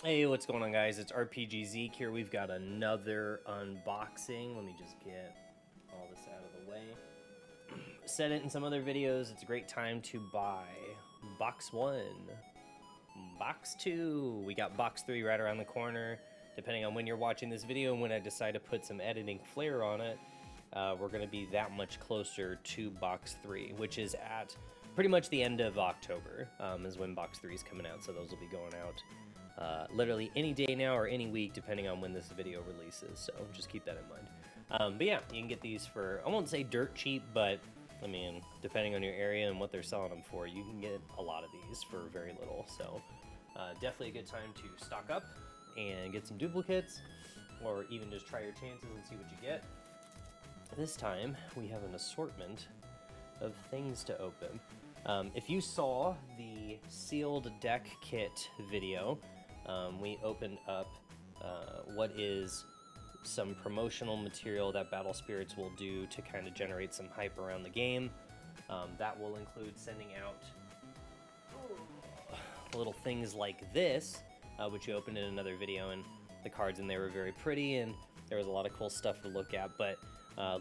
Hey, what's going on, guys? It's RPG Zeke here. We've got another unboxing. Let me just get all this out of the way. Said it in some other videos, it's a great time to buy box 1, box 2. We got box 3 right around the corner. Depending on when you're watching this video and when I decide to put some editing flair on it, we're going to be that much closer to box 3, which is at pretty much the end of October is when box 3 is coming out. So those will be going out literally any day now or any week, depending on when this video releases. So just keep that in mind. But yeah, you can get these for, I won't say dirt cheap, but I mean, depending on your area and what they're selling them for, you can get a lot of these for very little. So definitely a good time to stock up and get some duplicates, or even just try your chances and see what you get. This time we have an assortment of things to open. If you saw the sealed deck kit video, we opened up what is some promotional material that Battle Spirits will do to kind of generate some hype around the game. That will include sending out little things like this, which you opened in another video, and the cards in there were very pretty, and there was a lot of cool stuff to look at. But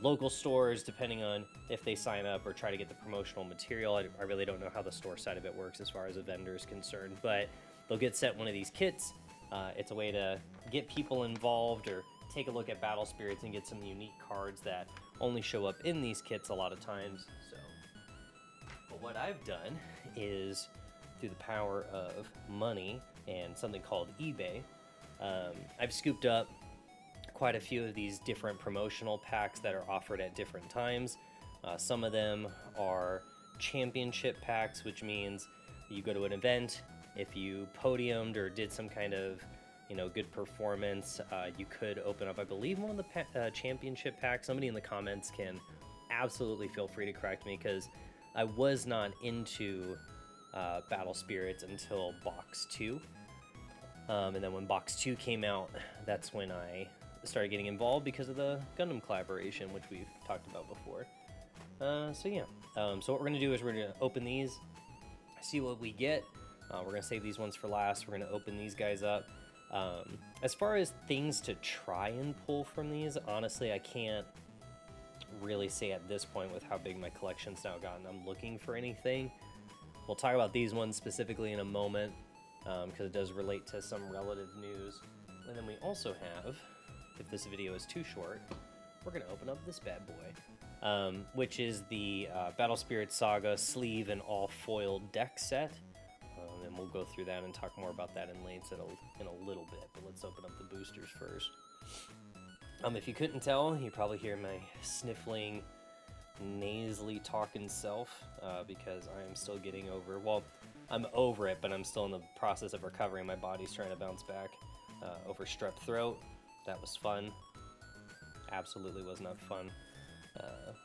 local stores, depending on if they sign up or try to get the promotional material, I really don't know how the store side of it works as far as a vendor is concerned, but they'll get sent one of these kits. It's a way to get people involved or take a look at Battle Spirits and get some unique cards that only show up in these kits a lot of times. So, but what I've done is, through the power of money and something called eBay, I've scooped up quite a few of these different promotional packs that are offered at different times. Some of them are championship packs, which means you go to an event, if you podiumed or did some kind of good performance, you could open up, I believe, one of the championship packs. Somebody in the comments can absolutely feel free to correct me, because I was not into Battle Spirits until box 2. And then when box 2 came out, that's when I started getting involved because of the Gundam collaboration, which we've talked about before. So yeah, so what we're going to do is we're going to open these, see what we get. We're going to save these ones for last. We're going to open these guys up. As far as things to try and pull from these, honestly, I can't really say at this point with how big my collection's now gotten. I'm looking for anything. We'll talk about these ones specifically in a moment, because it does relate to some relative news. And then we also have, if this video is too short, we're going to open up this bad boy, which is the Battle Spirit Saga sleeve and all foiled deck set. And we'll go through that and talk more about that in a little bit, but let's open up the boosters first. If you couldn't tell, you probably hear my sniffling, nasally talking self, because I am still getting over, well, I'm over it, but I'm still in the process of recovering. My body's trying to bounce back over strep throat. That was fun. Absolutely was not fun.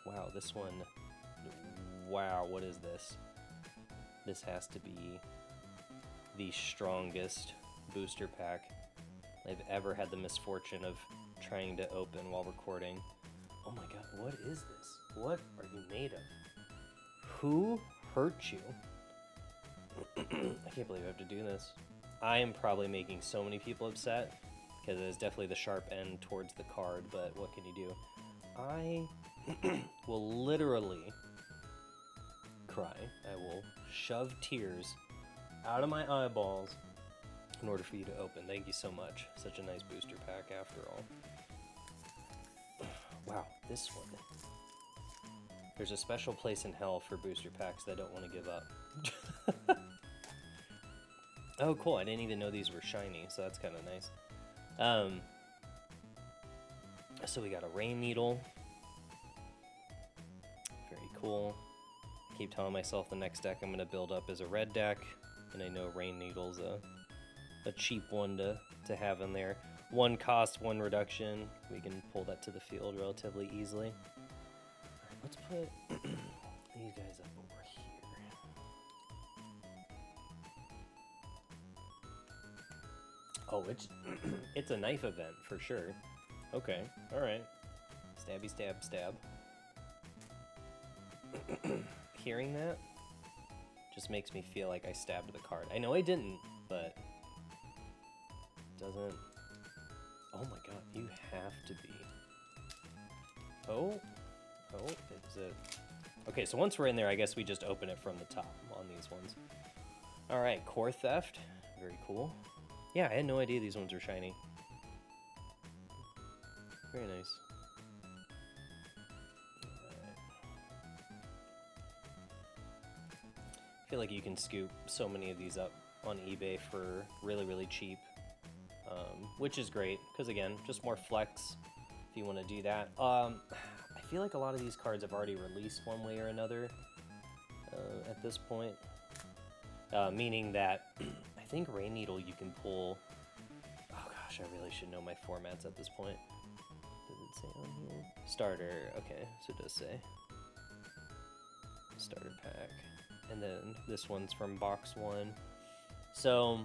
Wow, this one, wow, what is this? This has to be the strongest booster pack I've ever had the misfortune of trying to open while recording. Oh my god, what is this? What are you made of? Who hurt you? I can't believe I have to do this. I am probably making so many people upset, because it is definitely the sharp end towards the card, but what can you do? I will literally cry. I will shove tears out of my eyeballs in order for you to open. Thank you so much. Such a nice booster pack after all. Wow, this one. There's a special place in hell for booster packs that I don't want to give up. Oh, cool. I didn't even know these were shiny, so that's kind of nice. So we got a rain needle. Very cool. I keep telling myself the next deck I'm going to build up is a red deck, and I know rain needle's a cheap one to have in there. One cost, one reduction. We can pull that to the field relatively easily. Alright, let's put these guys up over here. Oh, it's a knife event for sure. Okay, alright. Stabby stab stab. Hearing that just makes me feel like I stabbed the card. I know I didn't, but doesn't... Oh my god, you have to be... Oh, is it... Okay, so once we're in there, I guess we just open it from the top on these ones. Alright, Core Theft. Very cool. Yeah, I had no idea these ones were shiny. Very nice. Alright. I feel like you can scoop so many of these up on eBay for really, really cheap. Which is great, because again, just more flex if you want to do that. I feel like a lot of these cards have already released one way or another at this point. Meaning that I think Rain Needle you can pull... Oh gosh, I really should know my formats at this point. Does it say on here? Starter, okay, so it does say. Starter pack. And then this one's from box 1. So...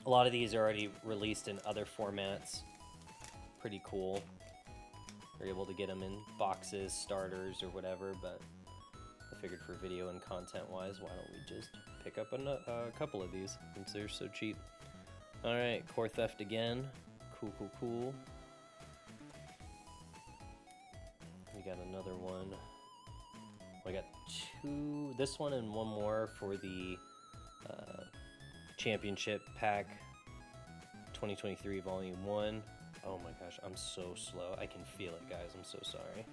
a lot of these are already released in other formats. Pretty cool. You're able to get them in boxes, starters, or whatever, but I figured for video and content-wise, why don't we just pick up a couple of these, since they're so cheap. Alright, Core Theft again. Cool. We got another one. I got 2, this one and one more for the Championship Pack 2023 Volume 1. Oh my gosh, I'm so slow. I can feel it, guys. I'm so sorry.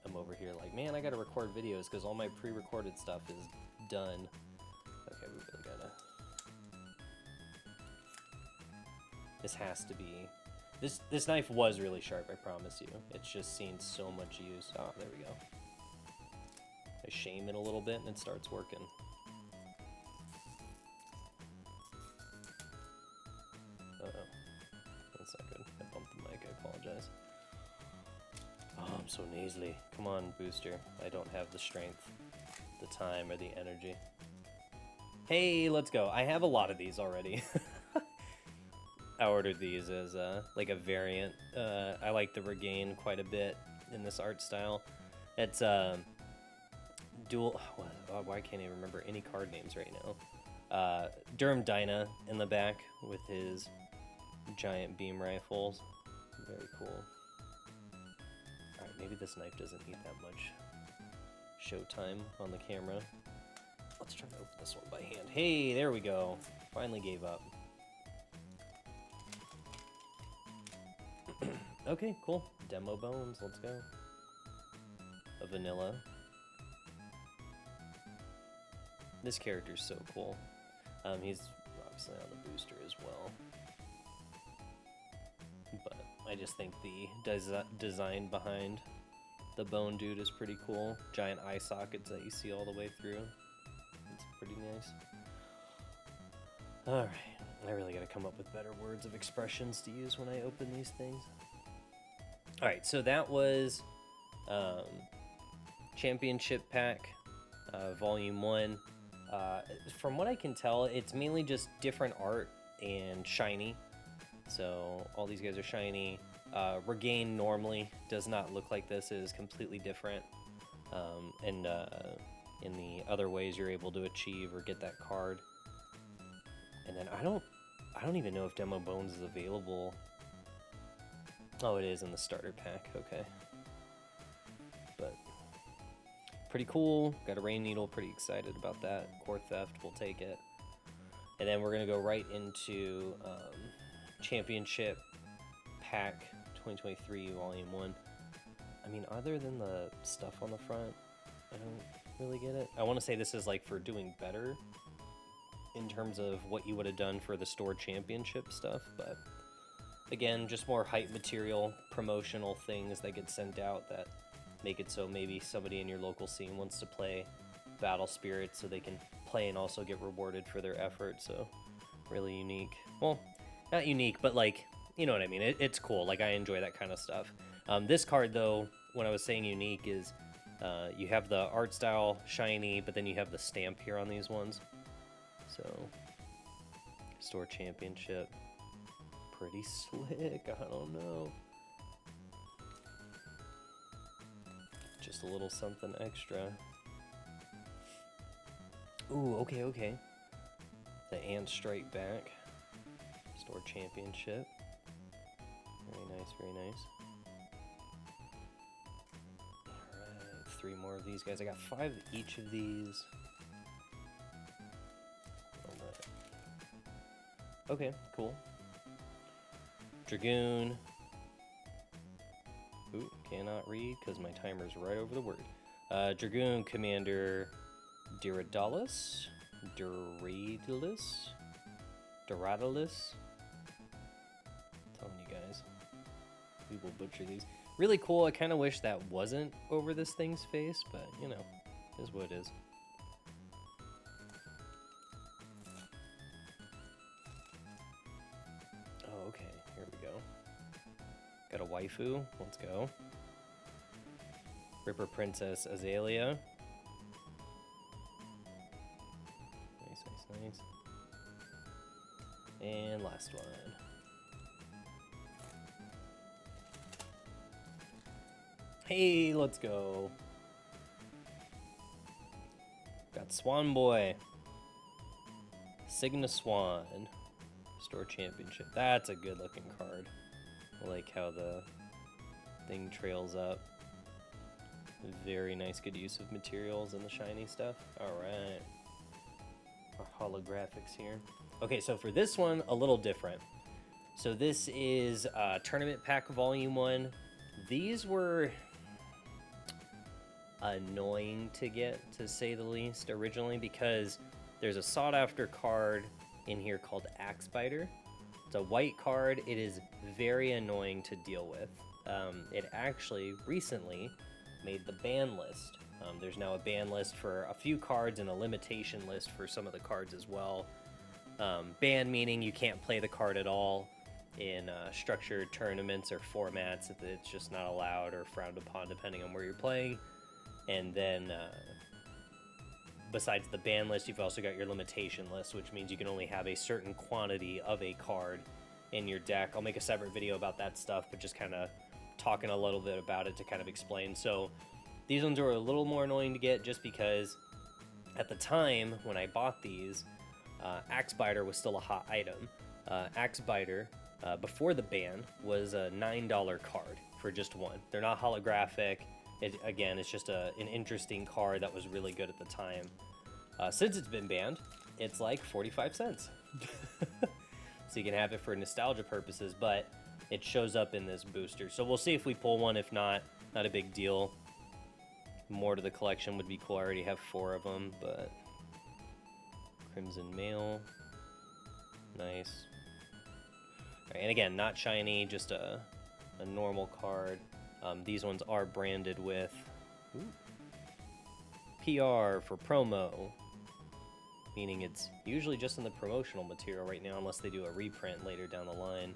I'm over here like, man, I gotta record videos because all my pre-recorded stuff is done. Okay, we really gotta... This has to be... This knife was really sharp, I promise you. It's just seen so much use. Oh, there we go. I shame it a little bit and it starts working. Uh-oh. That's not good. I bumped the mic, I apologize. Oh, I'm so nasally. Come on, Booster. I don't have the strength, the time, or the energy. Hey, let's go. I have a lot of these already. I ordered these as like a variant. I like the Regain quite a bit in this art style. It's dual... why can't I remember any card names right now? Durham Dyna in the back with his giant beam rifles. Very cool. Alright, maybe this knife doesn't need that much showtime on the camera. Let's try to open this one by hand. Hey, there we go. Finally gave up. Okay, cool. Demo Bones, let's go. A vanilla. This character's so cool. He's obviously on the booster as well. But I just think the design behind the Bone Dude is pretty cool. Giant eye sockets that you see all the way through. It's pretty nice. Alright, I really gotta come up with better words of expressions to use when I open these things. Alright, so that was Championship Pack, Volume 1. From what I can tell, it's mainly just different art and shiny. So all these guys are shiny. Regain normally does not look like this. It is completely different. And in the other ways you're able to achieve or get that card. And then I don't even know if Demo Bones is available. Oh, it is in the starter pack. Okay. But pretty cool. Got a Rain Needle. Pretty excited about that. Core Theft. We'll take it. And then we're going to go right into Championship Pack 2023 Volume 1. I mean, other than the stuff on the front, I don't really get it. I want to say this is like for doing better in terms of what you would have done for the store championship stuff, but again, just more hype material, promotional things that get sent out that make it so maybe somebody in your local scene wants to play Battle Spirit so they can play and also get rewarded for their effort. So really unique. Well, not unique, but like, you know what I mean? It's cool. Like, I enjoy that kind of stuff. This card, though, when I was saying unique, is you have the art style shiny, but then you have the stamp here on these ones. So, store championship. Pretty slick. I don't know. Just a little something extra. Ooh, okay. The Ant Strike Back. Store Championship. Very nice, very nice. Alright, 3 more of these guys. I got 5 of each of these. Alright. Okay, cool. Dragoon. Ooh, cannot read because my timer's right over the word. Dragoon Commander Duradalis. Duradalis. Telling you guys, we will butcher these. Really cool. I kind of wish that wasn't over this thing's face, but you know, is what it is. Oh, okay. Here we go. Got a waifu. Let's go. Ripper Princess Azalea. Nice, nice, nice. And last one. Hey, let's go. Got Swan Boy. Signa Swan. Store Championship. That's a good looking card. I like how the thing trails up. Very nice, good use of materials and the shiny stuff. Alright. Our holographics here. Okay, so for this one, a little different. So this is Tournament Pack Volume 1. These were annoying to get, to say the least, originally, because there's a sought-after card in here called Axebiter. It's a white card. It is very annoying to deal with. It actually recently made the ban list. There's now a ban list for a few cards and a limitation list for some of the cards as well. Ban meaning you can't play the card at all in structured tournaments or formats. It's just not allowed or frowned upon depending on where you're playing. And then besides the ban list, you've also got your limitation list, which means you can only have a certain quantity of a card in your deck. I'll make a separate video about that stuff, but just kind of talking a little bit about it to kind of explain. So these ones are a little more annoying to get just because at the time when I bought these, Axebiter was still a hot item. Axebiter, before the ban, was a $9 card for just one. They're not holographic. Again, it's just an interesting card that was really good at the time. Since it's been banned, it's like 45 cents. So you can have it for nostalgia purposes, but it shows up in this booster. So we'll see if we pull one. If not, not a big deal. More to the collection would be cool. I already have 4 of them, but Crimson Mail. Nice. All right, and again, not shiny, just a normal card. These ones are branded with PR for promo, meaning it's usually just in the promotional material right now, unless they do a reprint later down the line.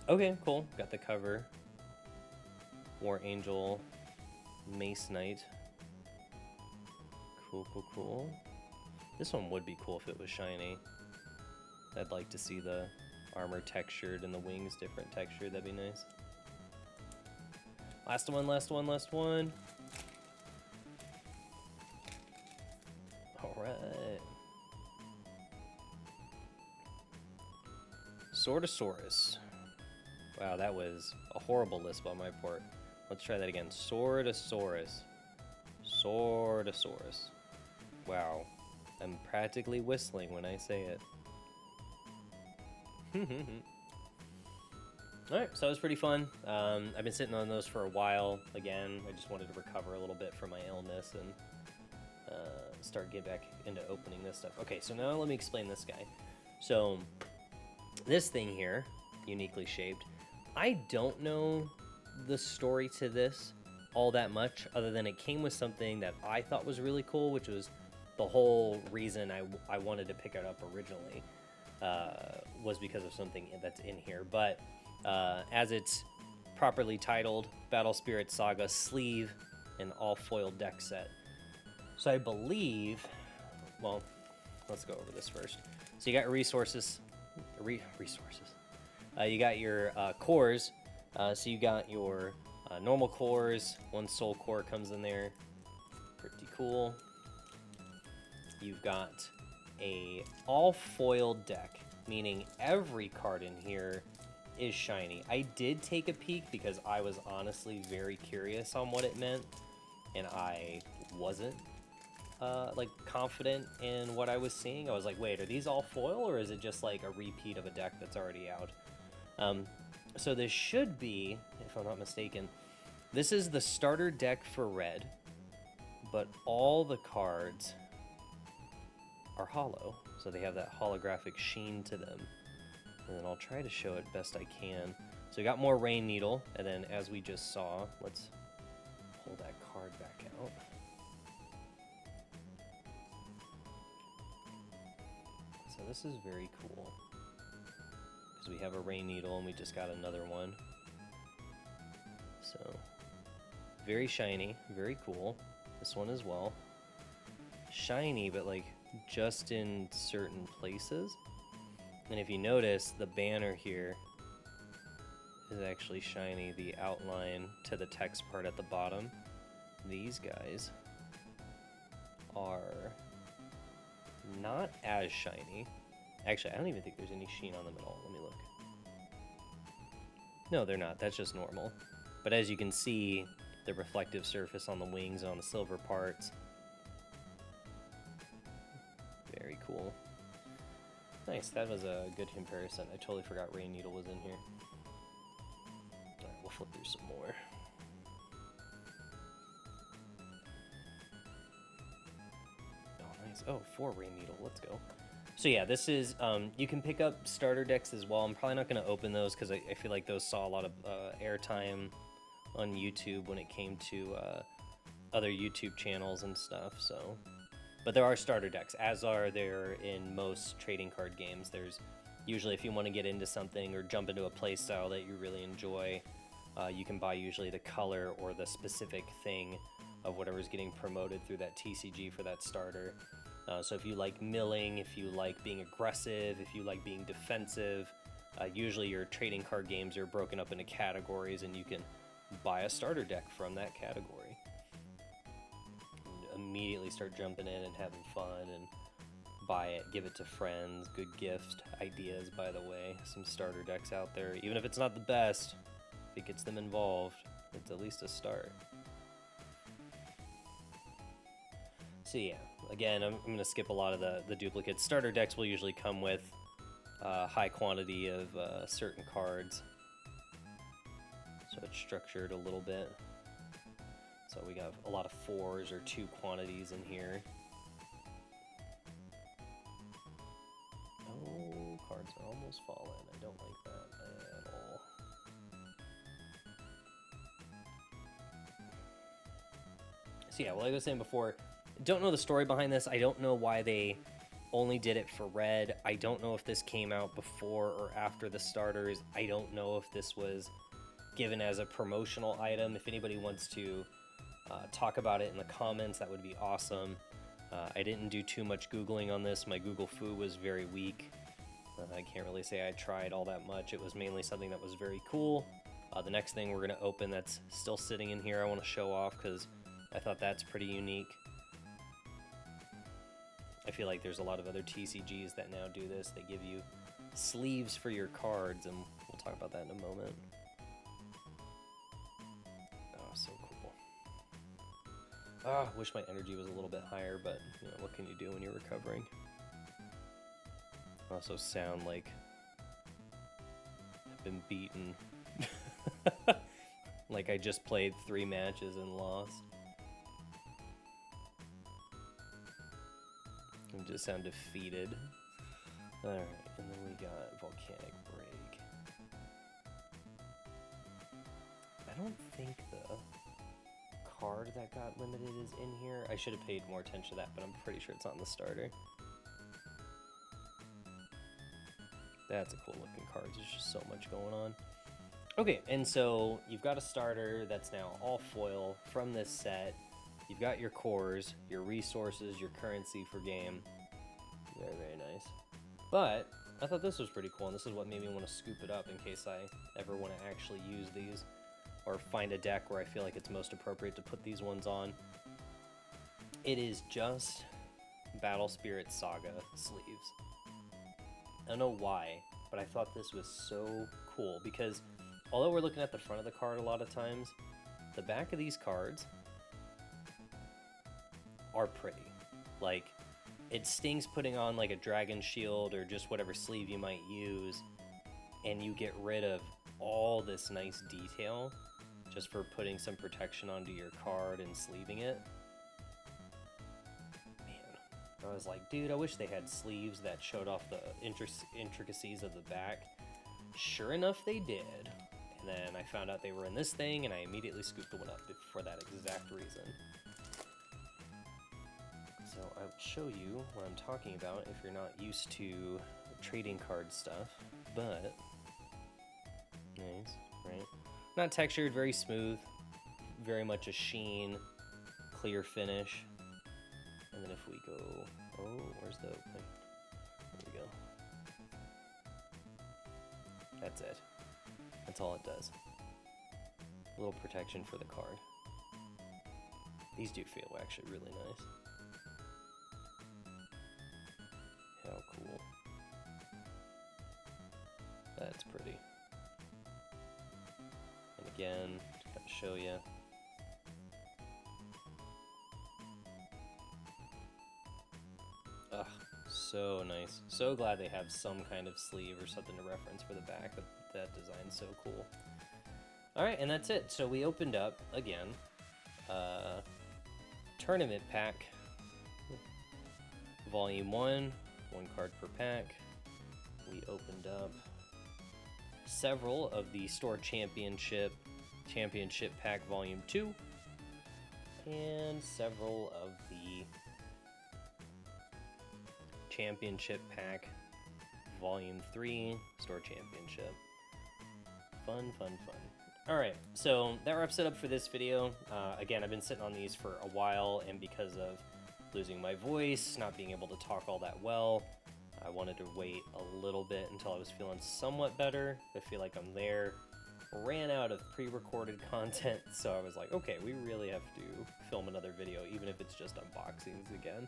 Okay, cool. Got the cover. War Angel, Mace Knight. Cool, cool, cool. This one would be cool if it was shiny. I'd like to see the armor textured and the wings different texture. That'd be nice. Last one, last one, last one. Alright. Swordosaurus. Wow, that was a horrible lisp on my part. Let's try that again. Swordosaurus. Swordosaurus. Wow. I'm practically whistling when I say it. Alright, so it was pretty fun. I've been sitting on those for a while. Again, I just wanted to recover a little bit from my illness and start getting back into opening this stuff. Okay, so now let me explain this guy. So, this thing here, uniquely shaped, I don't know the story to this all that much, other than it came with something that I thought was really cool, which was the whole reason I wanted to pick it up originally. Was because of something that's in here, but as it's properly titled, Battle Spirit Saga sleeve and all foil deck set. So I believe, well, let's go over this first. So you got resources, you got your cores. So you got your normal cores. 1 soul core comes in there. Pretty cool. you've got a all foil deck, meaning every card in here is shiny. I did take a peek because I was honestly very curious on what it meant, and I wasn't like confident in what I was seeing. I was like, wait, are these all foil, or is it just like a repeat of a deck that's already out? So this should be, if I'm not mistaken, this is the starter deck for red, but all the cards are hollow, so they have that holographic sheen to them. And then I'll try to show it best I can. So we got more Rain Needle, and then as we just saw, let's pull that card back out. So this is very cool, because we have a Rain Needle and we just got another one. So very shiny, very cool. This one as well. Shiny, but like just in certain places. And if you notice, the banner here is actually shiny. The outline to the text part at the bottom. These guys are not as shiny. Actually, I don't even think there's any sheen on them at all. Let me look. No, they're not. That's just normal. But as you can see, the reflective surface on the wings and on the silver parts. Very cool. Nice, that was a good comparison. I totally forgot Rain Needle was in here. Alright, we'll flip through some more. Oh, nice. Oh, 4 Rain Needle, let's go. So yeah, this is, you can pick up starter decks as well. I'm probably not going to open those because I feel like those saw a lot of airtime on YouTube when it came to other YouTube channels and stuff, so... But there are starter decks, as are there in most trading card games. There's usually, if you want to get into something or jump into a play style that you really enjoy, you can buy usually the color or the specific thing of whatever's getting promoted through that TCG for that starter. So if you like milling, if you like being aggressive, if you like being defensive, usually your trading card games are broken up into categories and you can buy a starter deck from that category. Immediately start jumping in and having fun and buy it, give it to friends. Good gift ideas, by the way. Some starter decks out there. Even if it's not the best, if it gets them involved, it's at least a start. So yeah, again, I'm going to skip a lot of the duplicates. Starter decks will usually come with a high quantity of certain cards. So it's structured a little bit. So we got a lot of 4s or 2 quantities in here. Oh, cards are almost falling. I don't like that at all. So yeah, like I was saying before, don't know the story behind this. I don't know why they only did it for red. I don't know if this came out before or after the starters. I don't know if this was given as a promotional item. If anybody wants to talk about it in the comments, that would be awesome. I didn't do too much Googling on this. My Google foo was very weak. I can't really say I tried all that much. It was mainly something that was very cool. The next thing we're going to open that's still sitting in here I want to show off because I thought that's pretty unique. I feel like there's a lot of other TCGs that now do this. They give you sleeves for your cards, and we'll talk about that in a moment. Oh, so cool. Wish my energy was a little bit higher, but you know, what can you do when you're recovering? I also sound like I've been beaten. Like I just played 3 matches and lost. I just sound defeated. Alright, and then we got Volcanic Break. I don't think the card that got limited is in here. I should have paid more attention to that, but I'm pretty sure it's on the starter. That's a cool looking card. There's just so much going on. Okay, and so you've got a starter that's now all foil from this set. You've got your cores, your resources, your currency for game. Very, very nice. But I thought this was pretty cool, and this is what made me want to scoop it up in case I ever want to actually use these or find a deck where I feel like it's most appropriate to put these ones on. It is just Battle Spirit Saga sleeves. I don't know why, but I thought this was so cool because although we're looking at the front of the card a lot of times, the back of these cards are pretty. Like, it stings putting on like a dragon shield or just whatever sleeve you might use, and you get rid of all this nice detail just for putting some protection onto your card and sleeving it. Man, I was like, dude, I wish they had sleeves that showed off the intricacies of the back. Sure enough, they did. And then I found out they were in this thing, and I immediately scooped the one up for that exact reason. So I will show you what I'm talking about if you're not used to trading card stuff, but nice, right? Not textured, very smooth, very much a sheen, clear finish. And then if we go, oh, where's the opening? There we go. That's it. That's all it does. A little protection for the card. These do feel actually really nice. How cool. That's pretty. And again, just gotta show you. Ugh, so nice. So glad they have some kind of sleeve or something to reference for the back. That design's so cool. Alright, and that's it. So we opened up, again, Tournament Pack, Volume 1, 1 card per pack. We opened up several of the Store Championship Pack Volume 2, and several of the Championship Pack Volume 3 Store Championship. Fun, fun, fun. Alright, so that wraps it up for this video. Again, I've been sitting on these for a while, and because of losing my voice, not being able to talk all that well, I wanted to wait a little bit until I was feeling somewhat better. I feel like I'm there. Ran out of pre-recorded content, so I was like, okay, we really have to film another video, even if it's just unboxings again.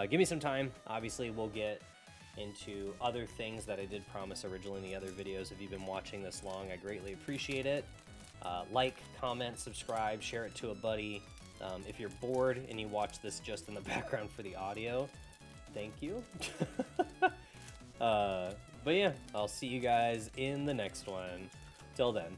Give me some time. Obviously, we'll get into other things that I did promise originally in the other videos. If you've been watching this long, I greatly appreciate it. Like, comment, subscribe, share it to a buddy. If you're bored and you watch this just in the background for the audio, thank you. But yeah, I'll see you guys in the next one. Till then.